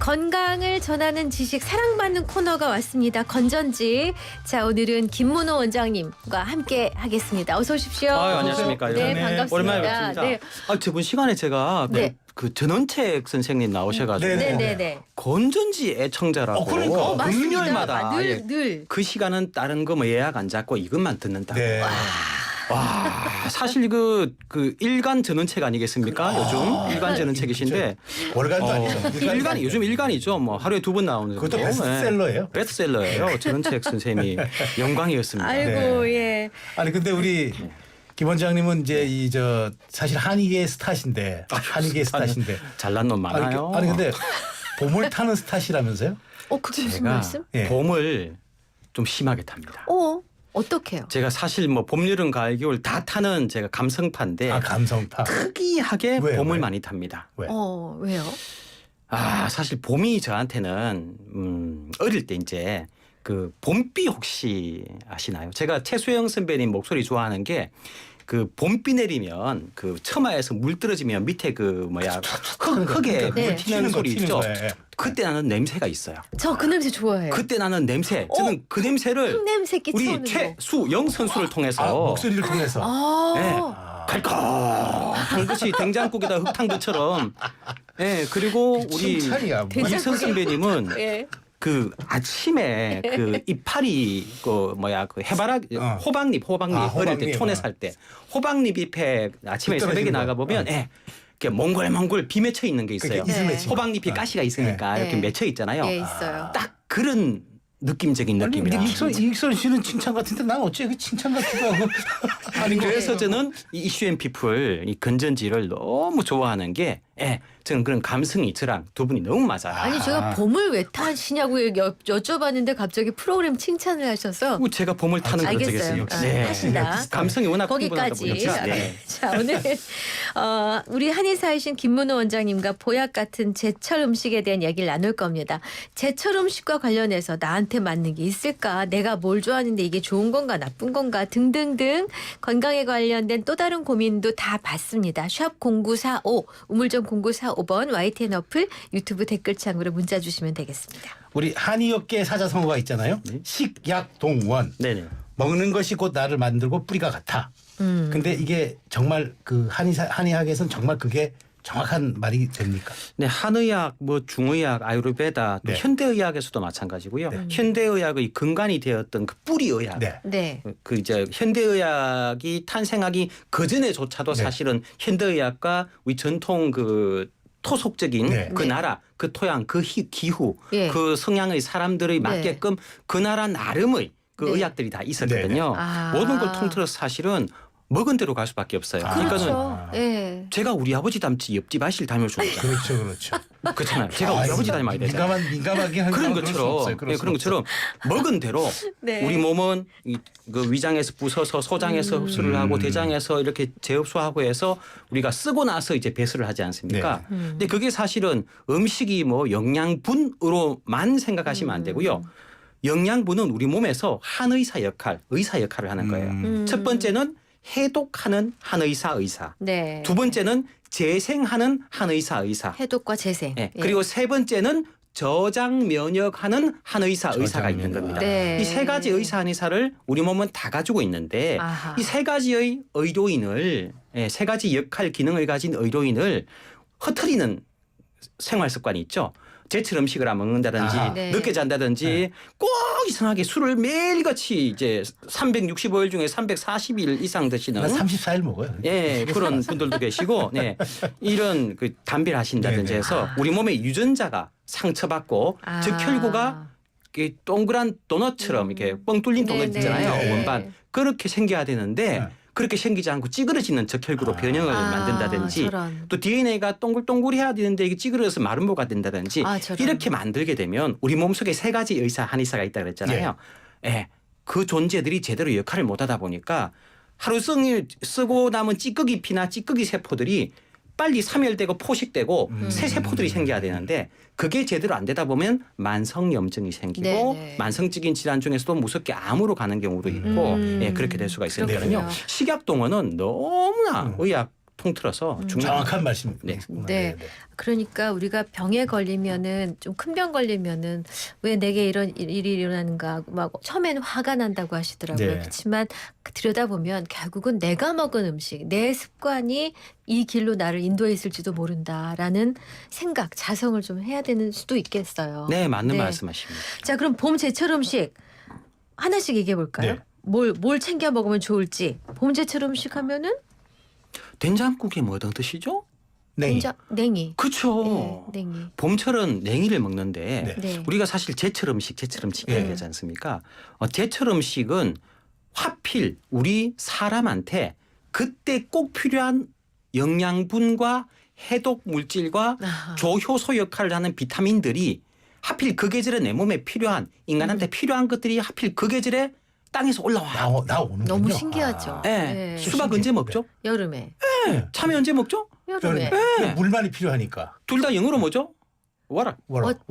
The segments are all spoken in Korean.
건강을 전하는 지식 사랑받는 코너가 왔습니다. 건전지. 자, 오늘은 김문호 원장님과 함께 하겠습니다. 어서 오십시오. 안녕하십니까. 네, 반갑습니다. 오랜만에 뵙습니다. 네. 저번 시간에 제가 네. 그 전원책 선생님 나오셔가지고 네네네. 건전지 애청자라고 그러니까. 맞습니다. 금요일마다 늘. 그 시간은 다른 거 뭐 예약 안 잡고 이것만 듣는다. 네. 와, 사실 그 일간 전원책 아니겠습니까? 요즘 일간 전원책이신데 월간도 아니죠. 일간이 요즘 일간이죠. 뭐 하루에 2번 나오는 그것도 거. 베스트셀러예요. 네. 베스트셀러예요. 전원책 선생님이 영광이었습니다. 아이고, 네. 예. 아니 근데 우리 김 원장님은 이제 사실 한의계 스타신데 한의계 스타신데 잘난 놈 많아요. 아니 근데 봄을 타는 스타시라면서요? 그게 무슨 제가 말씀? 예. 봄을 좀 심하게 탑니다. 어떡해요? 제가 사실 뭐 봄, 여름, 가을, 겨울 다 타는 제가 감성파인데 감성파. 특이하게 왜요? 봄을 왜? 많이 탑니다. 왜? 왜요? 사실 봄이 저한테는 어릴 때 이제 그 봄비 혹시 아시나요? 제가 최수영 선배님 목소리 좋아하는 게 그 봄비 내리면 그 처마에서 물 떨어지면 밑에 흙에 네. 물 튀는 소리 있죠. 예. 그때 나는 냄새가 있어요. 저 그 냄새 좋아해요. 그때 나는 냄새. 저는 그 냄새를 흙냄새 우리 끼쳐오는 거. 최수영 선수를 통해서 목소리를 통해서. 네. 칼칼한 것이 된장국에다 흙탕듯처럼. 네, 그리고 우리 칭찬이야. 이선 선배님은 예. 그 아침에 그 이파리 그 해바라기 호박잎 어릴 때 촌에 살 때 호박잎 잎에 아침에 새벽에 나가 보면 이렇게 몽골 비 맺혀 있는 게 있어요. 네. 호박잎이 가시가 있으니까 네. 이렇게 맺혀 있잖아요. 예, 있어요. 딱 그런 느낌적인 느낌이라. 이익선 씨는 칭찬 같은데 난 어째 그 칭찬 같기도 하고. 아니 그래서 저는 이 이슈앤피플 이 건전지를 너무 좋아하는 게 저는 그런 감성이 저랑 두 분이 너무 맞아요. 아니 제가 봄을 왜 타시냐고 여쭤봤는데 갑자기 프로그램 칭찬을 하셔서 제가 봄을 타는 거 알겠어요. 어쩌겠어요. 하신다. 감성이 워낙 거기까지. 풍부하다 보니까. 네. 자, 오늘 우리 한의사이신 김문호 원장님과 보약 같은 제철 음식에 대한 얘기를 나눌 겁니다. 제철 음식과 관련해서 나한테 맞는 게 있을까? 내가 뭘 좋아하는데 이게 좋은 건가 나쁜 건가 등등등 건강에 관련된 또 다른 고민도 다 받습니다. 샵 0945 우물정 0945번 YTN 어플 유튜브 댓글창으로 문자 주시면 되겠습니다. 우리 한의업계 사자성어가 있잖아요. 식약동원. 네네. 먹는 것이 곧 나를 만들고 뿌리가 같아. 근데 이게 정말 그 한의학에서는 정말 그게 정확한 말이 됩니까? 네, 한의학, 뭐 중의학, 아유르베다, 또 네. 현대의학에서도 마찬가지고요. 현대의학의 근간이 되었던 그 뿌리의학. 네. 네. 그 이제 현대의학이 탄생하기 그 전에조차도 네. 사실은 현대의학과 우리 전통 그 토속적인 네. 그 네. 나라, 그 토양, 그 기후, 예. 그 성향의 사람들의 맞게끔 그 나라 나름의 그 네. 의학들이 다 있었거든요. 아. 모든 걸 통틀어서 사실은 먹은 대로 갈 수밖에 없어요. 그러니까는 그렇죠. 예. 제가 우리 아버지 닮지 옆집 아실 닮아줍니다. 그렇죠. 그렇잖아요. 제가 우리 아버지 닮아야 되잖아요. 민감하게 하는 그런 것처럼 그런 것처럼 먹은 대로 네. 우리 몸은 그 위장에서 부서서 소장에서 흡수를 하고 대장에서 이렇게 재흡수하고 해서 우리가 쓰고 나서 이제 배설을 하지 않습니까? 근데 그게 사실은 음식이 뭐 영양분으로만 생각하시면 안 되고요. 영양분은 우리 몸에서 한의사 역할, 의사 역할을 하는 거예요. 첫 번째는 해독하는 한의사 의사. 네. 두 번째는 재생하는 한의사 의사. 해독과 재생. 예. 그리고 세 번째는 저장 면역하는 한의사 의사가 있는 겁니다. 네. 이 세 가지 의사 한의사를 우리 몸은 다 가지고 있는데 아하. 이 세 가지의 의료인을 세 가지 역할 기능을 가진 의료인을 흐트리는 생활 습관이 있죠. 제철 음식을 안 먹는다든지 아하. 네. 늦게 잔다든지 꼭 이상하게 술을 매일같이 이제 365일 중에 340일 이상 드시는 34일 먹어요. 그런 분들도 계시고 이런 그 담배를 하신다든지 네네. 해서 우리 몸의 유전자가 상처받고 적혈구가 이렇게 동그란 도넛처럼 이렇게 뻥 뚫린 도넛 네네. 있잖아요. 네. 원반 그렇게 생겨야 되는데 그렇게 생기지 않고 찌그러지는 적혈구로 변형을 만든다든지 저런. 또 DNA가 동글동글해야 되는데 이게 찌그러져서 마름모가 된다든지 저런. 이렇게 만들게 되면 우리 몸속에 세 가지 의사 한의사가 있다 그랬잖아요. 그 존재들이 제대로 역할을 못하다 보니까 하루 종일 쓰고 남은 찌꺼기 피나 찌꺼기 세포들이 빨리 사멸되고 포식되고 새 세포들이 생겨야 되는데 그게 제대로 안 되다 보면 만성염증이 생기고 네네. 만성적인 질환 중에서도 무섭게 암으로 가는 경우도 있고 그렇게 될 수가 있으니까요. 그렇군요. 식약동원은 너무나 의학 통틀어서 중요한 정확한 말씀. 네. 네. 그러니까 우리가 병에 걸리면은 좀 큰 병 걸리면은 왜 내게 이런 일이 일어나는가 막 처음에는 화가 난다고 하시더라고요. 네. 그렇지만 들여다보면 결국은 내가 먹은 음식, 내 습관이 이 길로 나를 인도해 있을지도 모른다라는 생각, 자성을 좀 해야 되는 수도 있겠어요. 네, 맞는 네. 말씀하십니다. 자, 그럼 봄 제철 음식 하나씩 얘기해 볼까요? 네. 뭘 챙겨 먹으면 좋을지. 봄 제철 음식 하면은 된장국에 뭐 어떤 뜻이죠? 냉이. 냉이. 그렇죠. 네, 냉이. 봄철은 냉이를 먹는데 네. 네. 우리가 사실 제철 음식 네. 얘기하지 않습니까? 제철 음식은 하필 우리 사람한테 그때 꼭 필요한 영양분과 해독 물질과 아하. 조효소 역할을 하는 비타민들이 하필 그 계절에 내 몸에 필요한 인간한테 필요한 것들이 하필 그 계절에 땅에서 올라와요. 나오는군요. 너무 신기하죠. 아. 네. 네. 수박 언제 먹죠? 여름에. 참외 언제 먹죠? 여름에. 네. 물만이 필요하니까. 둘 다 영어로 뭐죠? 워라.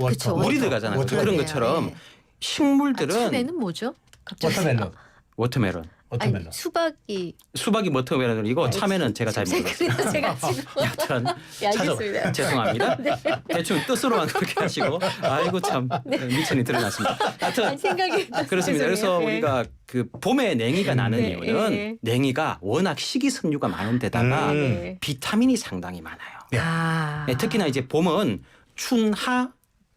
그쵸. 물이 들어가잖아요. 워터. 그런 네, 것처럼 네. 식물들은 참외는 뭐죠? 갑자기. 워터멜론. 워터멜론. 아니 워터멜론. 수박이. 수박이 워터멜론이고 참외는 제가 잘 모르겠어요. 그래서 제가 지금. 여튼 예, 알겠습니다. 죄송합니다. 대충 뜻으로만 그렇게 하시고 아이고 참 미천이 드러났습니다. 하여튼 아니, 생각이. 그렇습니다. 그래서 죄송해요. 예. 우리가 그 봄에 냉이가 나는 네, 이유는 예. 냉이가 워낙 식이섬유가 많은 데다가 네. 비타민이 상당히 많아요. 아. 네, 특히나 이제 봄은 춘하,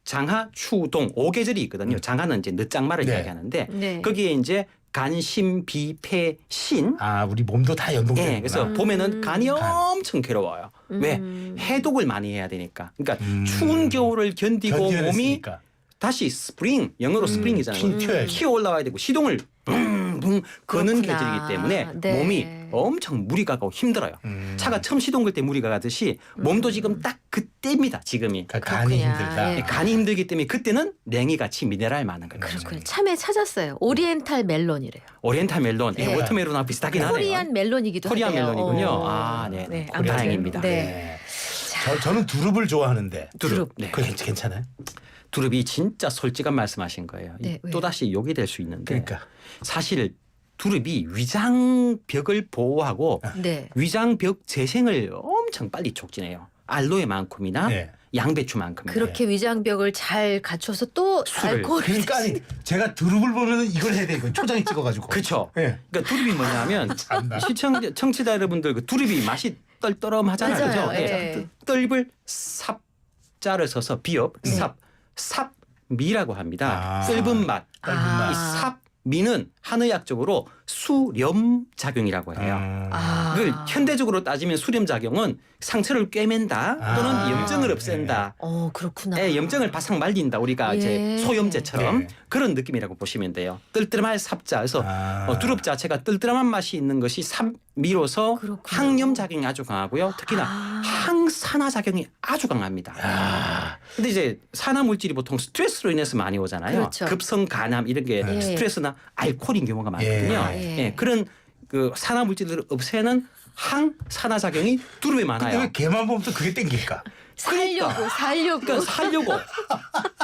장하, 추동 5계절이 있거든요. 장하는 이제 늦장마를 네. 이야기하는데 네. 거기에 이제 간, 심, 비, 폐, 신. 아, 우리 몸도 다 연동되는구나. 예, 그래서 봄에는 간이 엄청 괴로워요. 왜? 해독을 많이 해야 되니까. 그러니까 추운 겨울을 견디고 몸이 견뎌냈으니까. 다시 스프링, 영어로 스프링이잖아요. 튀어야지. 튀어 올라와야 되고 시동을 붕붕 거는 그렇구나. 계절이기 때문에 네. 몸이 엄청 무리가 가고 힘들어요. 차가 처음 시동 걸 때 무리가 가듯이 몸도 지금 딱 그때입니다. 지금이. 그러니까 간이 그렇구나. 힘들다. 예. 간이 힘들기 때문에 그때는 냉이같이 미네랄 많은 거예요. 그렇군요. 참외 찾았어요. 오리엔탈 멜론이래요. 오리엔탈 멜론, 네. 워터멜론하고 비슷하긴 하네요. 코리안 멜론이기도 코리안 하대요. 멜론이군요. 어. 아, 네. 네, 아무튼 아무튼. 다행입니다. 네. 네. 저는 두릅을 좋아하는데. 두릅. 네. 그거 괜찮아요? 두릅이 진짜 솔직한 말씀하신 거예요. 네, 왜요? 또다시 욕이 될 수 있는데 그러니까. 사실 두릅이 위장벽을 보호하고 네. 위장벽 재생을 엄청 빨리 촉진해요. 알로에만큼이나 네. 양배추만큼이나. 그렇게 위장벽을 잘 갖춰서 또 술을. 알코올을 그러니까 아니 제가 두릅을 보면 이걸 해야 되거든요. 초장에 찍어가지고. 그렇죠. 네. 그러니까 두릅이 뭐냐면 청취자 여러분들 그 두릅이 맛이 떨떠름하잖아요. 맞아요. 그죠? 예. 뜰을 삽자를 써서 비읍 삽미라고 합니다. 아. 뜰은 맛. 아. 이 삽미는 한의학적으로 수렴 작용이라고 해요. 아. 그걸 현대적으로 따지면 수렴 작용은 상처를 꿰맨다 또는 아. 염증을 없앤다. 그렇구나. 예, 염증을 바싹 말린다. 우리가 예. 이제 소염제처럼 네. 그런 느낌이라고 보시면 돼요. 뜰뜰할 삽자. 그래서 두릅 자체가 뜰뜰한 맛이 있는 것이 삽미로서 그렇군요. 항염 작용이 아주 강하고요. 특히나 항산화 작용이 아주 강합니다. 근데 이제 산화 물질이 보통 스트레스로 인해서 많이 오잖아요. 그렇죠. 급성 간암 이런 게 예. 스트레스나 알코올인 경우가 많거든요. 예. 예, 그런 그 산화 물질들을 없애는 항산화 작용이 두릅에 근데 많아요. 왜 걔만 보면 또 그게 땡길까? 살려고. 그러니까 살려고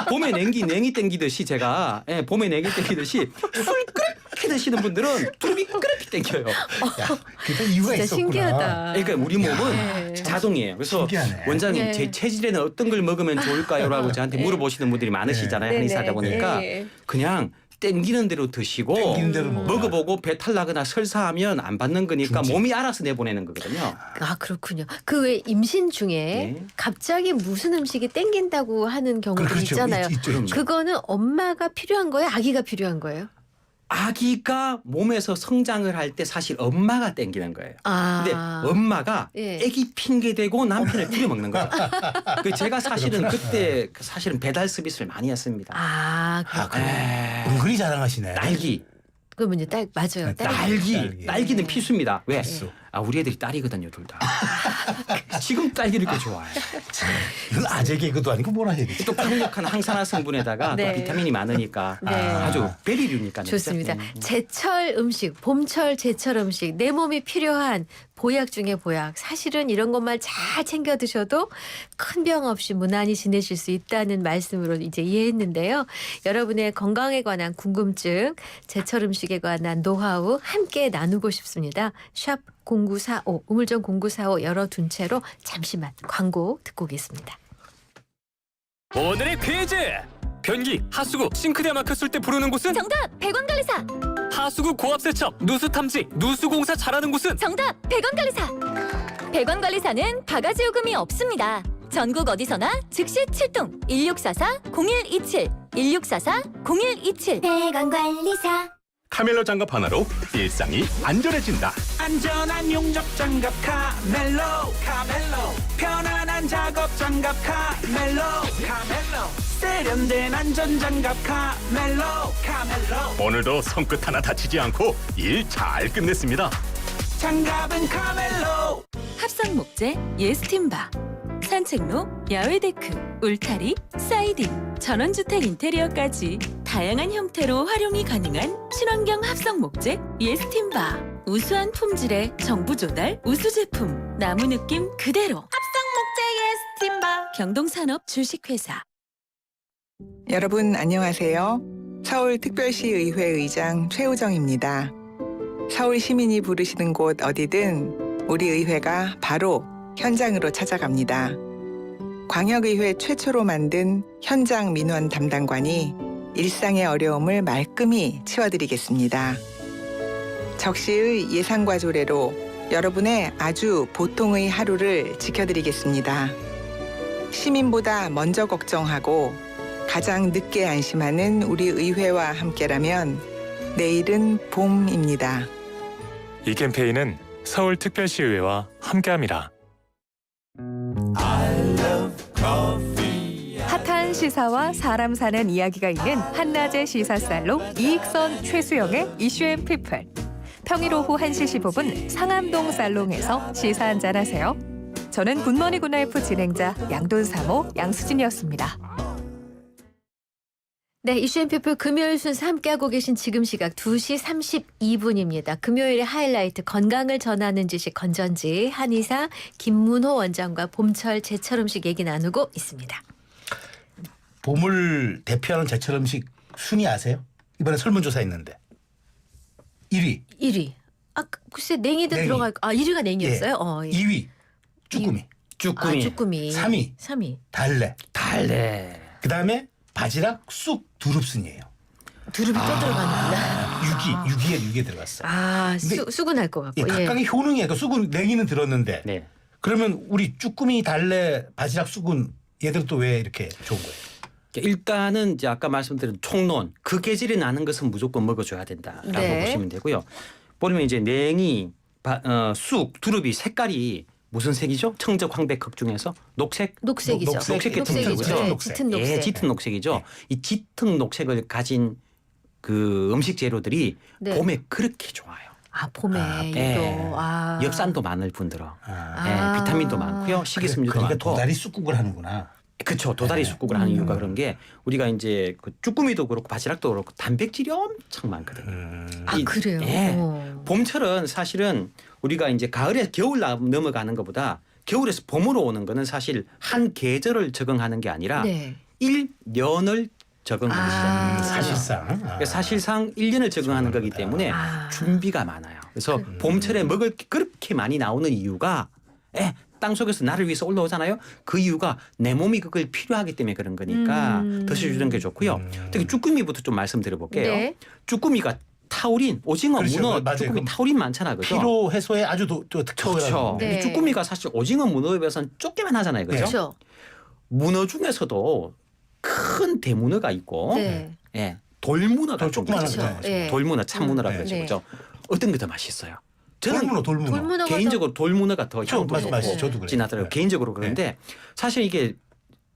봄에 냉이 땡기듯이 제가 봄에 냉이 땡기듯이 술 그렇게 드시는 분들은 두릅이 그렇게 땡겨요. 야, 그게 이유가 진짜 있었구나. 신기하다. 그러니까 우리 몸은 네. 자동이에요. 그래서 신기하네. 원장님 네. 제 체질에는 어떤 걸 먹으면 좋을까요?라고 저한테 물어보시는 분들이 많으시잖아요. 네. 한의사다 네, 보니까 네. 그냥 땡기는 대로 드시고 땡기는 대로 먹어라. 먹어보고 배탈 나거나 설사하면 안 받는 거니까 중지. 몸이 알아서 내보내는 거거든요. 아 그렇군요. 그 왜 임신 중에 네. 갑자기 무슨 음식이 땡긴다고 하는 경우도 그렇죠. 있잖아요. 있죠. 그거는 엄마가 필요한 거예요? 아기가 필요한 거예요? 아기가 몸에서 성장을 할 때 사실 엄마가 땡기는 거예요. 아. 근데 엄마가 예. 아기 핑계 대고 남편을 부려먹는 거죠. 그 제가 사실은 그때 사실은 배달 서비스를 많이 했습니다. 아 그렇군요. 은근히 자랑하시네. 딸기. 그러면 이제 맞아요. 딸기. 딸기는 필수입니다. 왜? 필수. 우리 애들이 딸이거든요, 둘 다. 지금 딸기를 이렇게 좋아해. 이건 아재 개그도 아니고 뭐라 해야 되지? 또 강력한 항산화 성분에다가 네. 또 비타민이 많으니까 네. 아주 베리류니까요. 좋습니다. 제철 음식, 봄철 제철 음식, 내 몸이 필요한 보약 중에 보약. 사실은 이런 것만 잘 챙겨 드셔도 큰 병 없이 무난히 지내실 수 있다는 말씀으로 이제 이해했는데요. 여러분의 건강에 관한 궁금증, 제철 음식에 관한 노하우 함께 나누고 싶습니다. 샵 0945 우물정 0945 열어둔 채로 잠시만 광고 듣고 오겠습니다. 오늘의 퀴즈! 변기, 하수구, 싱크대 막혔을 때 부르는 곳은? 정답! 배관관리사! 하수구 고압세척, 누수탐지, 누수공사 잘하는 곳은? 정답! 배관관리사! 배관관리사는 바가지 요금이 없습니다. 전국 어디서나 즉시 출동! 1644-0127 1644-0127 배관관리사. 카멜로 장갑 하나로 일상이 안전해진다. 안전한 용접 장갑 카멜로 편안한 작업 장갑 카멜로 세련된 안전 장갑 카멜로 오늘도 손끝 하나 다치지 않고 일 잘 끝냈습니다. 장갑은 카멜로. 합성 목재 예스팀바, 산책로, 야외 데크, 울타리, 사이딩, 전원주택 인테리어까지 다양한 형태로 활용이 가능한 친환경 합성 목재 예스팀바. 우수한 품질의 정부 조달 우수 제품, 나무 느낌 그대로. 합성 목재 예스팀바. 경동산업 주식회사. 여러분 안녕하세요. 서울특별시 의회 의장 최우정입니다. 서울 시민이 부르시는 곳 어디든 우리 의회가 바로 현장으로 찾아갑니다. 광역의회 최초로 만든 현장 민원 담당관이 일상의 어려움을 말끔히 치워드리겠습니다. 적시의 예상과 조례로 여러분의 아주 보통의 하루를 지켜드리겠습니다. 시민보다 먼저 걱정하고 가장 늦게 안심하는 우리 의회와 함께라면 내일은 봄입니다. 이 캠페인은 서울특별시의회와 함께합니다. 핫한 시사와 사람 사는 이야기가 있는 한낮의 시사살롱 이익선 최수영의 이슈앤피플. 평일 오후 1시 15분 상암동 살롱에서 시사 한잔 하세요. 저는 굿모닝 굿나이프 진행자 양돈사모 양수진이었습니다. 네, 이슈앤피플 금요일 순서 함께하고 계신 지금 시각 2시 32분입니다. 금요일의 하이라이트 건강을 전하는 지식 건전지 한의사 김문호 원장과 봄철 제철 음식 얘기 나누고 있습니다. 봄을 대표하는 제철 음식 순위 아세요? 이번에 설문조사 했는데 1위. 1위. 아, 글쎄 냉이도 냉이. 들어갈 1위가 냉이였어요? 예. 예. 2위 쭈꾸미. 쭈꾸미. 쭈꾸미. 3위. 달래. 달래. 그다음에 바지락 쑥 두릅순이에요. 두릅이 또 들어가는구나. 6위에 들어갔어. 근데 수근할 것 같고. 예, 각각의 효능이에요. 그 쑥은 냉이는 들었는데 네. 그러면 우리 쭈꾸미, 달래, 바지락, 쑥은 얘들 또 왜 이렇게 좋은 거예요? 일단은 이제 아까 말씀드린 총론 그 계절이 나는 것은 무조건 먹어줘야 된다라고 네. 보시면 되고요. 보면 이제 냉이, 쑥, 두릅이 색깔이 무슨 색이죠? 청적 황백흙 중에서 녹색? 녹색이죠. 녹색 짙은 짙은 녹색. 녹색. 짙은 녹색. 예, 짙은 녹색이죠. 네. 이 짙은 녹색을 가진 그 음식 재료들이 네. 봄에 그렇게 좋아요. 봄에 예. 또 엽산도 많을 뿐더러 아. 예, 비타민도 많고요. 식이섬유도 그러니까 많고. 도다리 쑥국을 하는구나. 그렇죠. 도다리 네. 쑥국을 하는 이유가 그런 게 우리가 이제 그 쭈꾸미도 그렇고 바지락도 그렇고 단백질이 엄청 많거든요. 그래요? 예. 봄철은 사실은 우리가 이제 가을에 겨울 넘어가는 것보다 겨울에서 봄으로 오는 거는 사실 한 계절을 적응하는 게 아니라 네. 1년을 적응하는 시간입니다. 사실상. 사실상 1년을 적응하는 거기 때문에 준비가 많아요. 그래서 봄철에 먹을 게 그렇게 많이 나오는 이유가 땅속에서 나를 위해서 올라오잖아요. 그 이유가 내 몸이 그걸 필요하기 때문에 그런 거니까 드셔주는 게 좋고요. 특히 쭈꾸미부터 좀 말씀드려 볼게요. 네. 쭈꾸미가 타우린, 오징어, 그렇죠. 문어, 맞아요. 쭈꾸미 그 타우린 많잖아요. 그죠? 피로 해소에 아주 특효라는 그렇죠. 네. 근데 쭈꾸미가 사실 오징어, 문어에 비해서는 좁게만 하잖아요. 그죠? 그렇죠. 문어 중에서도 큰 대문어가 있고 네. 예, 돌문어가 좀 조그마한 있죠. 거. 예. 돌문어, 참문어라 네. 그러죠. 네. 그죠? 어떤 게 더 맛있어요? 저는 돌문어. 돌문어가 개인적으로 돌문어가 더 향도 맛있어. 좋고 저도 그래요. 진하더라고요. 네. 개인적으로 그런데 사실 이게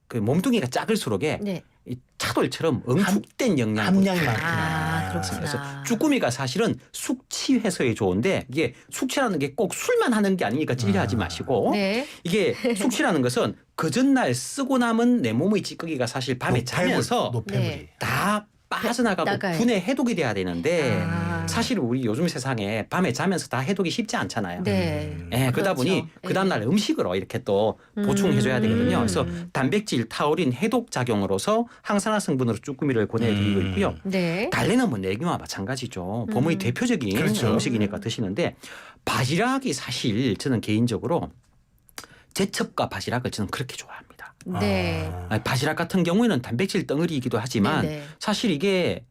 그 몸뚱이가 작을수록에 네. 이 차돌처럼 응축된 영양분. 함량이 많구나. 그렇구나. 그래서 쭈꾸미가 사실은 숙취 해소에 좋은데 이게 숙취라는 게 꼭 술만 하는 게 아니니까 찔려하지 마시고 네. 이게 숙취라는 것은 그 전날 쓰고 남은 내 몸의 찌꺼기가 사실 밤에 자면서 노폐물이. 네. 다 빠져나가고 나가요. 분해 해독이 돼야 되는데 사실 우리 요즘 세상에 밤에 자면서 다 해독이 쉽지 않잖아요. 네. 예, 그러다 보니 그렇죠. 그 다음날 음식으로 이렇게 또 보충해줘야 되거든요. 그래서 단백질, 타우린, 해독 작용으로서 항산화 성분으로 쭈꾸미를 권해드리고 있고요. 네. 달래는 뭐 내기와 마찬가지죠. 봄의 대표적인 그렇죠. 음식이니까 드시는데 바지락이 사실 저는 개인적으로 제첩과 바지락을 저는 그렇게 좋아합니다. 네. 바지락 같은 경우에는 단백질 덩어리이기도 하지만 네네. 사실 이게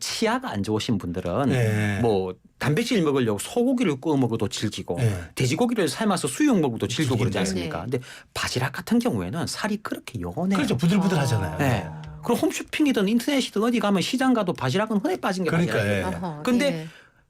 치아가 안 좋으신 분들은 네. 뭐 단백질 먹으려고 소고기를 구워 먹어도 질기고 네. 돼지고기를 삶아서 수육 먹어도 질고 그러지 질긴데. 않습니까? 근데 바지락 같은 경우에는 살이 그렇게 연해요. 그렇죠. 부들부들하잖아요. 네. 그럼 홈쇼핑이든 인터넷이든 어디 가면 시장 가도 바지락은 흔해 빠진 게 그러니까, 바지락이에요. 예. 어허, 근데 예.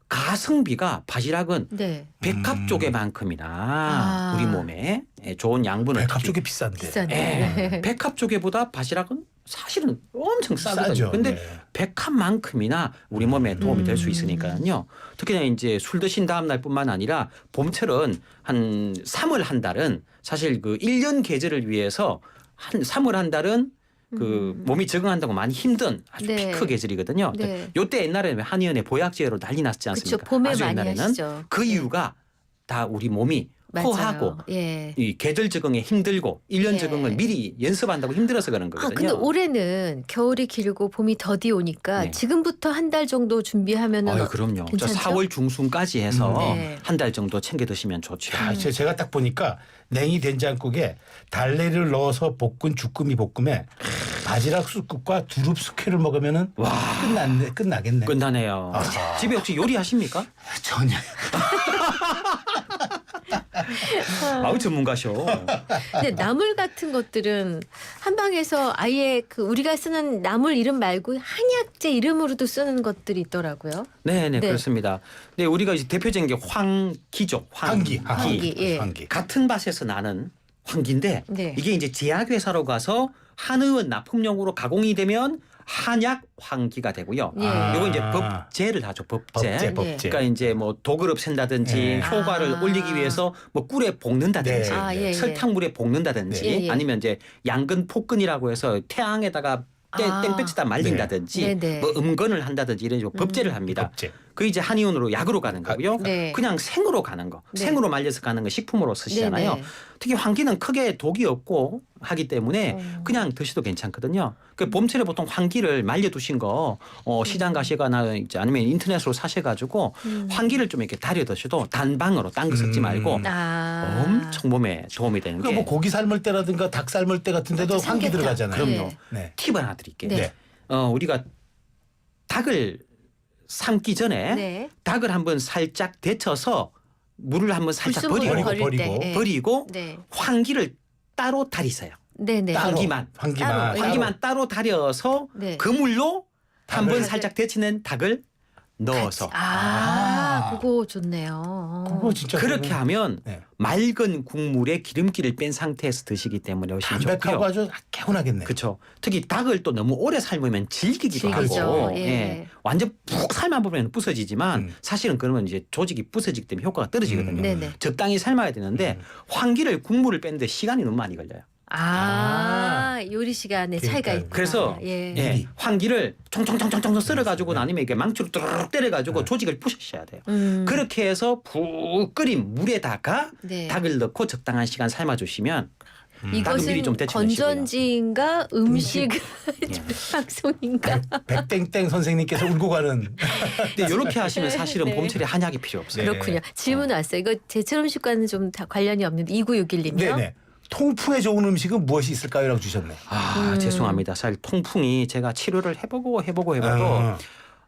가성비가 바지락은 네. 백합 조개만큼이나 우리 몸에 좋은 양분을 백합 특히- 쪽이 비싼데. 비싼데. 예. 네. 백합 조개보다 바지락은 사실은 엄청 싸거든요. 싸죠. 근데 네. 백합만큼이나 우리 몸에 도움이 될 수 있으니까요. 특히나 이제 술 드신 다음 날뿐만 아니라 봄철은 한 3월 한 달은 사실 그 1년 계절을 위해서 한 3월 한 달은 그 몸이 적응한다고 많이 힘든 아주 네. 피크 계절이거든요. 네. 요때 옛날에는 한의원에 보약제로 난리 났지 않습니까? 그렇죠. 봄에 아주 많이 옛날에는 하시죠. 그 네. 이유가 다 우리 몸이 맞아요. 호하고 예. 이 계절 적응에 힘들고 1년 예. 적응을 미리 연습한다고 힘들어서 그런 거거든요. 근데 올해는 겨울이 길고 봄이 더디 오니까 네. 지금부터 한 달 정도 준비하면은 아유, 그럼요. 저 괜찮죠? 4월 중순까지 해서 네. 한 달 정도 챙겨 드시면 좋죠. 야, 제가 딱 보니까 냉이 된장국에 달래를 넣어서 볶은 주꾸미 볶음에 바지락 쑥국과 두릅 숙회를 먹으면은 끝나겠네. 끝나네요. 아하. 집에 혹시 요리하십니까? 전혀. 아우 전문가셔. 근데 나물 같은 것들은 한방에서 아예 그 우리가 쓰는 나물 이름 말고 한약재 이름으로도 쓰는 것들이 있더라고요. 네네 네. 그렇습니다. 근데 우리가 이제 대표적인 게 황기죠. 황기. 황기, 예. 황기. 같은 밭에서 나는 황기인데 네. 이게 이제 제약회사로 가서 한의원 납품용으로 가공이 되면 한약 황기가 되고요. 예. 이거 이제 법제를 하죠. 법제. 법제. 그러니까 이제 뭐 도그룹 샌다든지 예. 효과를 아. 올리기 위해서 뭐 꿀에 볶는다든지 네. 아, 예, 예. 설탕물에 볶는다든지 네. 예, 예. 아니면 이제 양근 폭근이라고 해서 태양에다가 아. 땡볕에다 말린다든지 네. 네. 뭐 음건을 한다든지 이런 식으로 법제를 합니다. 법제. 그 이제 한의원으로 약으로 가는 거고요. 네. 그냥 생으로 가는 거, 네. 생으로 말려서 가는 거 식품으로 쓰시잖아요. 네, 네. 특히 황기는 크게 독이 없고 하기 때문에 그냥 드셔도 괜찮거든요. 그 봄철에 보통 황기를 말려두신 거 시장 가시거나 이제 아니면 인터넷으로 사셔가지고 황기를 좀 이렇게 달여 드셔도 단방으로 딴 거 섞지 말고 아. 엄청 몸에 도움이 되는 그러니까 게 뭐 고기 삶을 때라든가 닭 삶을 때 같은 데도 맞아, 황기 삼계탕. 들어가잖아요. 그럼요. 네. 팁 하나 드릴게요. 네. 우리가 닭을 삶기 전에 네. 닭을 한번 살짝 데쳐서 물을 한번 살짝 불순물을 버리고 버릴 때. 예. 버리고 네. 황기를 따로 달이세요. 네네. 따로. 황기만. 황기만. 따로. 예. 황기만 따로 달여서 네. 그 물로 한번 닭을 살짝 데치는 닭을 넣어서 그거 좋네요. 그거 진짜 그렇게 그러면 하면 네. 맑은 국물에 기름기를 뺀 상태에서 드시기 때문에 훨씬 담백하고 좋고요. 아주 개운하겠네. 그렇죠. 특히 닭을 또 너무 오래 삶으면 질기기도 질기죠. 하고 예. 완전 푹 삶아보면 부서지지만 사실은 그러면 이제 조직이 부서지기 때문에 효과가 떨어지거든요. 네네. 적당히 삶아야 되는데 황기를 국물을 빼는데 시간이 너무 많이 걸려요. 요리 시간에 차이가 그러니까요. 있구나. 그래서 예. 예, 황기를 총총총총총 썰어가지고 아니면 이렇게 망치로 뚜루룩 때려가지고 조직을 부셔셔야 돼요. 그렇게 해서 푹 끓인 물에다가 네. 닭을 넣고 적당한 시간 삶아주시면 닭은 미리 이것은 좀 데쳐내시고요. 건전지인가 음식 방송인가? 백땡땡 선생님께서 울고 가는. 근데 이렇게 하시면 사실은 네. 봄철에 한약이 필요 없어요. 네. 그렇군요. 질문 왔어요. 이거 제철 음식과는 좀 다 관련이 없는데 2961님이요. 네네. 통풍에 좋은 음식은 무엇이 있을까요?라고 주셨네. 죄송합니다. 사실 통풍이 제가 치료를 해보고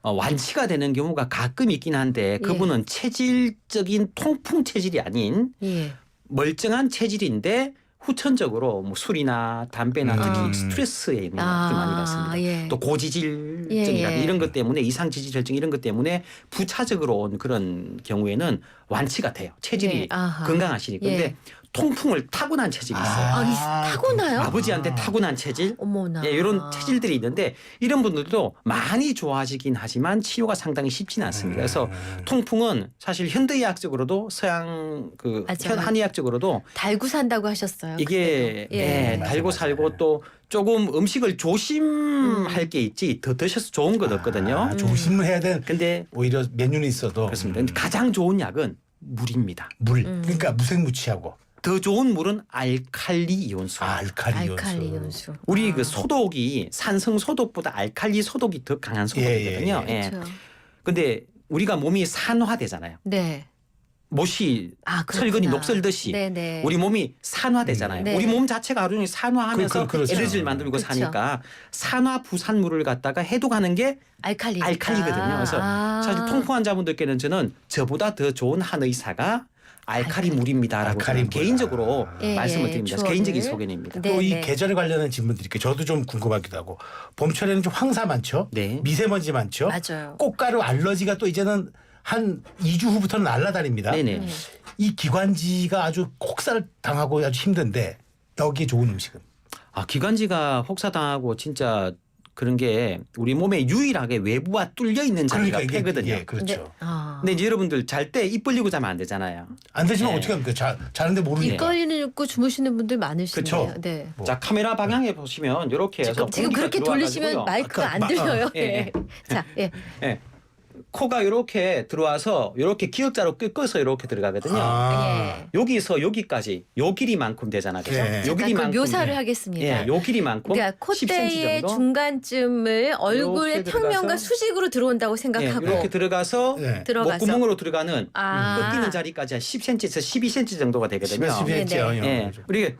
완치가 되는 경우가 가끔 있긴 한데 그분은 체질적인 통풍 체질이 아닌 예. 멀쩡한 체질인데 후천적으로 뭐 술이나 담배나 특히 스트레스에 있는 좀 많이 같습니다. 예. 또 고지질증이나 예, 예. 이런 것 때문에 이상지질증 이런 것 때문에 부차적으로 온 그런 경우에는 완치가 돼요. 체질이 네, 아하. 건강하시니. 근데 예. 통풍을 타고난 체질이 있어요. 타고나요? 아버지한테 타고난 체질, 어머나. 예, 이런 체질들이 있는데 이런 분들도 많이 좋아지긴 하지만 치료가 상당히 쉽지는 않습니다. 그래서 통풍은 사실 현대의학적으로도 서양 그 맞아요. 한의학적으로도 달고 산다고 하셨어요. 이게 그때도. 예. 달고 맞아. 살고 또 조금 음식을 조심할 게 있지 더 드셔서 좋은 건 없거든요. 조심을 해야 되는. 근데 오히려 메뉴는 있어도 그렇습니다. 근데 가장 좋은 약은 물입니다. 물. 그러니까 무색무취하고 더 좋은 물은 알칼리 이온수. 알칼리 알칼리 요소. 연수. 우리 그 소독이 산성 소독보다 알칼리 소독이 더 강한 소독이거든요. 예. 그렇죠. 근데 우리가 몸이 산화되잖아요. 네. 못이 그렇구나. 철근이 녹슬듯이 네네. 우리 몸이 산화되잖아요. 네. 우리 몸 자체가 하루 종일 산화하면서 그렇죠. 에너지를 만들고 그렇죠. 사니까 산화 부산물을 갖다가 해독하는 게 알칼리. 알칼리거든요. 그래서 사실 통풍 환자분들께는 저는 저보다 더 좋은 한의사가 알칼리 물입니다라고 알칼리 저는 물. 개인적으로 예, 말씀을 예, 드립니다. 조언을. 개인적인 소견입니다. 네, 또 이 네. 계절에 관련된 질문들이 있게 저도 좀 궁금하기도 하고 봄철에는 좀 황사 많죠. 네. 미세먼지 많죠. 맞아요. 꽃가루 알러지가 또 이제는 한 2주 후부터는 날아다닙니다. 네네. 이 기관지가 아주 혹사를 당하고 아주 힘든데 여기에 좋은 음식은 기관지가 혹사당하고 진짜 그런 게 우리 몸에 유일하게 외부와 뚫려 있는 자리가 폐거든요. 예, 그렇죠. 네. 근데 이제 여러분들 잘 때 입 벌리고 자면 안 되잖아요. 안 되지만 예. 어떻게 합니까? 자는데 모르니까. 입걸리는 입고 주무시는 분들 많으시네요. 그쵸. 네. 뭐. 자 카메라 방향에 보시면 이렇게 해서 지금 공기가 그렇게 돌리시면 들어와가지고요. 마이크가 안 아까 들려요. 예, 예. 자, 예. 예. 코가 이렇게 들어와서 이렇게 기역자로 꺾어서 이렇게 들어가거든요. 예. 여기서 여기까지 요 길이만큼 되잖아요. 그죠? 예. 요 잠깐 그 길이만큼. 묘사를 하겠습니다. 예, 요 길이만큼 그러니까 10cm 콧대의 정도. 중간쯤을 얼굴의 이렇게 평면과 들어가서- 수직으로 들어온다고 예, 생각하고 이렇게 들어가서 예. 들어가서 목구멍으로 들어가는 아. 꺾이는 자리까지 한 10cm에서 12cm 정도가 되거든요. 12cm. 예. 우리가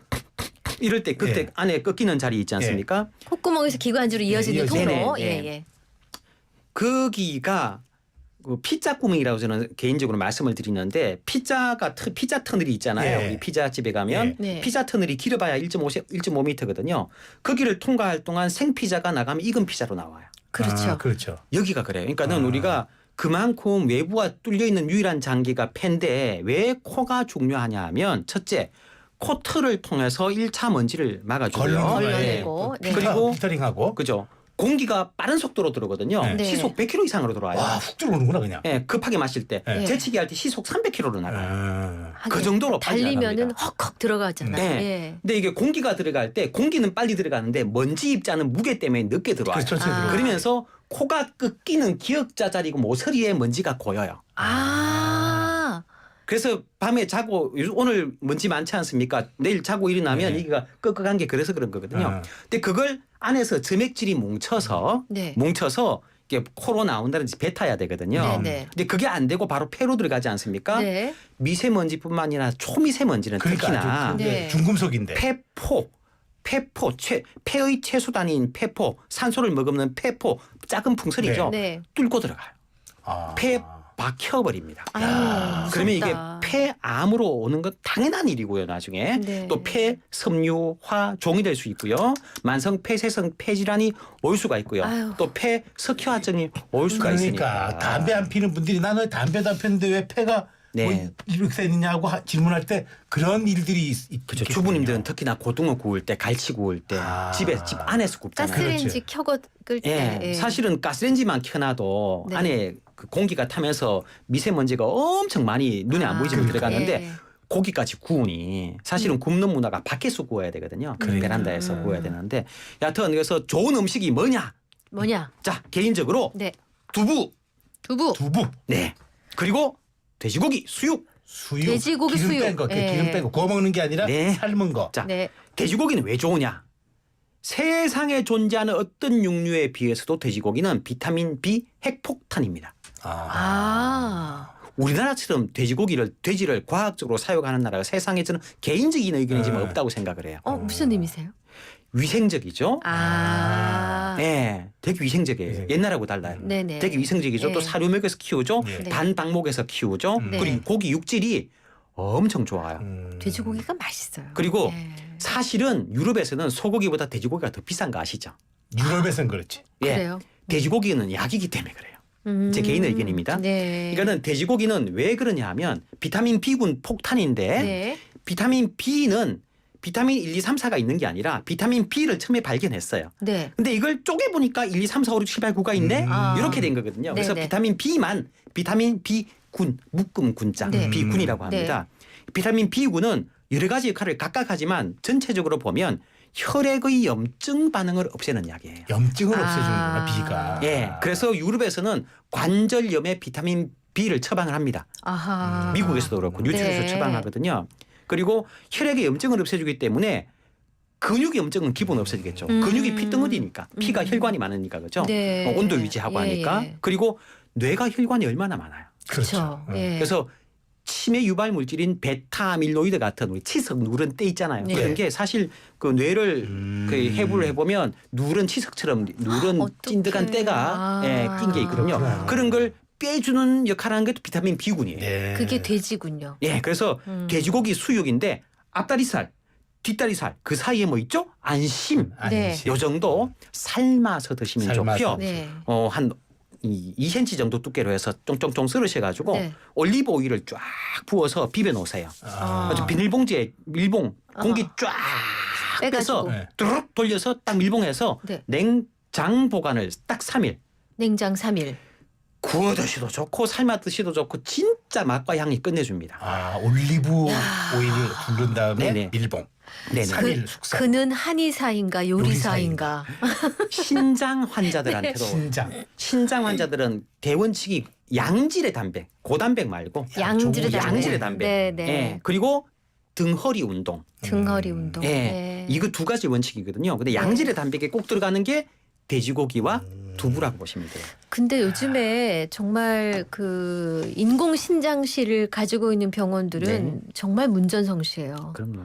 이럴 때 그때 예. 안에 꺾이는 자리 있지 않습니까? 콧구멍에서 기관지로 이어지는 이어지는. 통로. 네네, 네. 예. 거기가 그 피자 구멍이라고 저는 개인적으로 말씀을 드리는데 피자 터널이 있잖아요. 예. 우리 피자 집에 가면 네. 피자 터널이 길어봐야 1.5m거든요. 거기를 통과할 동안 생피자가 나가면 익은 피자로 나와요. 그렇죠. 그렇죠. 여기가 그래요. 그러니까는 우리가 그만큼 외부와 뚫려 있는 유일한 장기가 폐인데 왜 코가 중요하냐 하면 첫째 코털을 통해서 1차 먼지를 막아주고요. 걸러내고. 네. 그리고 필터링하고 그죠. 공기가 빠른 속도로 들어오거든요. 네. 시속 100km 이상으로 들어와요. 와훅 들어오는구나 그냥. 예, 급하게 마실 때 네. 재치기 할 때 시속 300km로 나가요. 아. 그 정도로 빨리 달리면은 나갑니다. 헉헉 들어가잖아요. 네. 예. 근데 이게 공기가 들어갈 때 공기는 빨리 들어가는데 먼지 입자는 무게 때문에 늦게 들어와요. 그래서 천천히 들어오고. 그러면서 코가 꺾이는 기역자 자리고 모서리에 먼지가 고여요. 아. 그래서 밤에 자고 오늘 먼지 많지 않습니까? 내일 자고 일어나면 네. 여기가 꺾어간 게 그래서 그런 거거든요. 아. 근데 그걸 안에서 점액질이 뭉쳐서 네. 이게 코로 나온다든지 뱉어야 되거든요. 네, 네. 근데 그게 안 되고 바로 폐로 들어가지 않습니까? 네. 미세먼지뿐만 아니라 초미세먼지는 그러니까 특히나 아주 네. 중금속인데. 폐의 최소단위인 폐포, 산소를 머금는 폐포, 작은 풍선이죠. 네. 뚫고 들어가요. 아. 폐에 박혀버립니다. 아유, 그러면 이게 무섭다. 폐암으로 오는 건 당연한 일이고요. 나중에 네. 또 폐섬유화 종이 될 수 있고요. 만성 폐쇄성 폐질환이 올 수가 있고요. 아유. 또 폐석회화증이 올 수가 그러니까 있으니까. 담배 안 피는 분들이 나는 담배도 안 피는데 왜 폐가 네. 뭐 이렇게 되느냐고 질문할 때 그런 일들이 있겠군요. 그렇죠. 주부님들은 특히나 고등어 구울 때, 갈치 구울 때 아. 집 안에서 굽잖아요. 가스레인지 켜고 끌 때. 예, 사실은 가스레인지만 켜놔도 네. 안에 그 공기가 타면서 미세먼지가 엄청 많이 눈에 안 보이지만 그러니까. 들어가는데 예. 고기까지 구우니 사실은 굽는 문화가 밖에서 구워야 되거든요. 베란다에서 구워야 되는데 여하튼 그래서 좋은 음식이 뭐냐? 뭐냐? 자 개인적으로 네. 두부, 두부. 네 그리고 돼지고기, 수육. 수육, 돼지고기 기름 수육. 뺀 거, 예. 기름 뺀 거 구워 먹는 게 아니라 네. 삶은 거. 자 네. 돼지고기는 왜 좋으냐? 세상에 존재하는 어떤 육류에 비해서도 돼지고기는 비타민 B 핵폭탄입니다. 아. 우리나라처럼 돼지를 과학적으로 사용하는 나라가 세상에 저는 개인적인 의견이지만 네. 없다고 생각을 해요. 무슨 의미세요? 위생적이죠. 아. 네, 되게 위생적이에요. 위생. 옛날하고 달라요. 네네. 되게 위생적이죠. 네. 또 사료먹에서 키우죠. 네. 단방목에서 키우죠. 네. 그리고 고기 육질이 엄청 좋아요. 돼지고기가 맛있어요. 그리고 예. 사실은 유럽에서는 소고기보다 돼지고기가 더 비싼 거 아시죠? 유럽에서는 그렇지. 예. 그래요? 돼지고기는 약이기 때문에 그래요. 제 개인 의견입니다. 네. 그러니까는 돼지고기는 왜 그러냐 하면 비타민 B군 폭탄인데 네. 비타민 B는 비타민 1, 2, 3, 4가 있는 게 아니라 비타민 B를 처음에 발견했어요. 네. 근데 이걸 쪼개보니까 1, 2, 3, 4, 5, 6, 7, 8, 9가 있네? 아. 이렇게 된 거거든요. 그래서 네네. 비타민 B만 비타민 B군, 묶음 군자, 네. B군이라고 합니다. 비타민 B군은 여러 가지 역할을 각각 하지만 전체적으로 보면 혈액의 염증 반응을 없애는 약이에요. 염증을 아. 없애주는구나 B가. 예, 그래서 유럽에서는 관절염에 비타민 B를 처방을 합니다. 아하. 미국에서도 그렇고 뉴질에서 네. 처방하거든요. 그리고 혈액의 염증을 없애주기 때문에 근육의 염증은 기본 없어지겠죠. 근육이 피덩어리니까 피가 혈관이 많으니까 그죠. 네. 온도 유지하고 예, 하니까. 예. 그리고 뇌가 혈관이 얼마나 많아요. 그렇죠. 예. 그래서 치매 유발 물질인 베타 아밀로이드 같은 우리 치석 누런 때 있잖아요. 네. 그런 게 사실 그 뇌를 그 해부를 해보면 누런 치석처럼 누런 어떡해. 찐득한 때가 예, 낀 게 있거든요. 그렇구나. 그런 걸 빼주는 역할을 하는 게 비타민 B군이에요. 네. 그게 돼지군요. 예, 그래서 돼지고기 수육인데 앞다리살, 뒷다리살 그 사이에 뭐 있죠? 안심. 네. 요 정도 삶아서 드시면 삶아서. 좋고요. 네. 한 2cm 정도 두께로 해서 쫑쫑쫑 썰으셔가지고 네. 올리브 오일을 쫙 부어서 비벼 놓으세요. 아. 아주 비닐봉지에 밀봉 공기 쫙 빼서 빼가지고. 네. 뚜룩 돌려서 딱 밀봉해서 네. 냉장 보관을 딱 3일 냉장 3일. 구워 드셔도 좋고 삶아 드셔도 좋고 진짜 맛과 향이 끝내줍니다. 아 올리브 오일을 두른 다음에 네네. 밀봉. 네네. 3일 숙성. 그는 한의사인가 요리사인가. 신장 환자들한테도 신장 환자들은 대원칙이 양질의 단백, 고단백 말고 양질의 단백. 양질의 단백. 네네. 예. 그리고 등허리 운동. 등허리 운동. 예. 네. 이거 두 가지 원칙이거든요. 근데 양질의 단백에 꼭 들어가는 게 돼지고기와 두부라고 보시면 돼요. 근데 요즘에 정말 그 인공 신장실을 가지고 있는 병원들은 네. 정말 문전성시예요. 그럼요.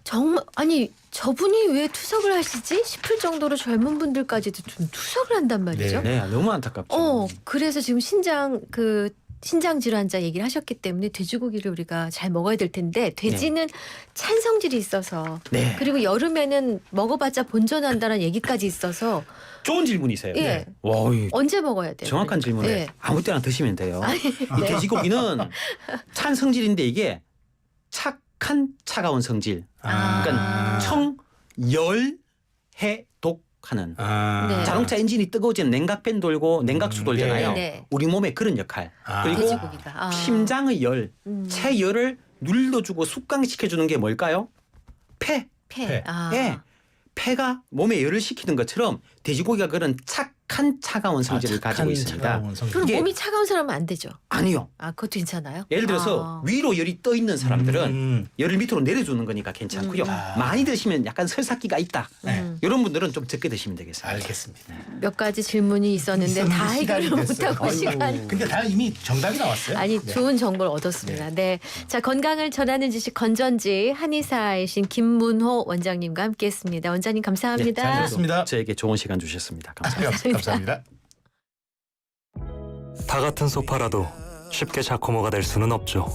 정말 아니 저분이 왜 투석을 하시지 싶을 정도로 젊은 분들까지도 좀 투석을 한단 말이죠. 네, 너무 안타깝죠. 그래서 지금 신장 질환자 얘기를 하셨기 때문에 돼지고기를 우리가 잘 먹어야 될 텐데 돼지는 찬 성질이 있어서 네. 그리고 여름에는 먹어봤자 본전한다는 얘기까지 있어서 좋은 질문이세요. 예. 네. 와, 이 언제 먹어야 돼요? 정확한 질문에 네. 아무 때나 드시면 돼요. 이 네. 돼지고기는 찬 성질인데 이게 착한 차가운 성질. 그러니까 청열해독하는 네. 자동차 엔진이 뜨거워지면 냉각팬 돌고 냉각수 돌잖아요. 네. 우리 몸에 그런 역할. 그리고 돼지고기가. 심장의 열, 체열을 눌러주고 숙강시켜주는 게 뭘까요? 폐. 폐. 아. 예. 폐가 몸에 열을 식히는 것처럼 돼지고기가 그런 착한 차가운 성질을 가지고 있습니다. 그럼 이게- 몸이 차가운 사람은 안 되죠? 아니요. 아 그것도 괜찮아요? 예를 들어서 위로 열이 떠 있는 사람들은 열을 밑으로 내려주는 거니까 괜찮고요. 많이 드시면 약간 설사기가 있다. 이런 분들은 좀 적게 드시면 되겠습니다. 알겠습니다. 몇 가지 질문이 있었는데 다 해결을 못하고 시간. 근데 다 이미 정답이 나왔어요. 아니 네. 좋은 정보를 얻었습니다. 네. 자 건강을 전하는 지식 건전지 한의사이신 김문호 원장님과 함께했습니다. 원장님 감사합니다. 잘 들었습니다. 저에게 좋은 시간 주셨습니다. 감사합니다. 감사합니다. 다 같은 소파라도 쉽게 자코모가 될 수는 없죠.